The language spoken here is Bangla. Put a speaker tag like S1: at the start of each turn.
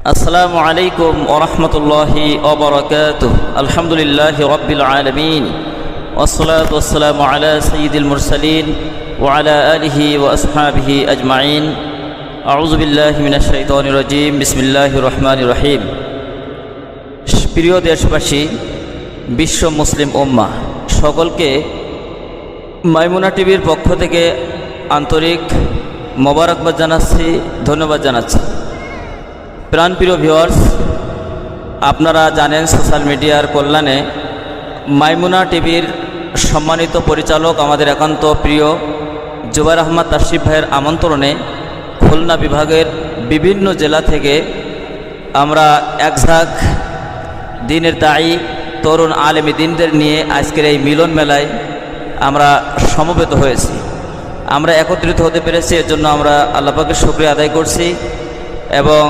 S1: আসসালামু আলাইকুম ওয়া রাহমাতুল্লাহি ওয়া বারাকাতুহু। আলহামদুলিল্লাহি রাব্বিল আলামিন ওয়াসসালাতু ওয়াসসালামু আলা সাইয়্যিদিল মুরসালিন ওয়া আলা আলিহি ওয়া আসহাবিহি আজমাইন। আউযু বিল্লাহি মিনাশ শাইতানির রাজীম। বিসমিল্লাহির রহমানির রহিম। প্রিয় দেশবাসী, বিশ্ব মুসলিম উম্মাহ সকলকে মাইমুনা টিভির পক্ষ থেকে আন্তরিক মোবারকবাদ জানাচ্ছি, ধন্যবাদ জানাচ্ছি। প্রাণপ্রিয় ভিউয়ার্স, আপনারা জানেন সোশ্যাল মিডিয়ার কল্যাণে মাইমুনা টিভির সম্মানিত পরিচালক আমাদের একান্ত প্রিয় জুবাইর আহমদ তাশরিফ ভাইয়ের আমন্ত্রণে খুলনা বিভাগের বিভিন্ন জেলা থেকে আমরা একঝাঁক দিনের দায়ী তরুণ আলেমী দিনদের নিয়ে আজকের এই মিলন মেলায় আমরা সমবেত হয়েছি। আমরা একত্রিত হতে পেরেছি, এর জন্য আমরা আল্লাহ পাকের শুকরিয়া আদায় করছি এবং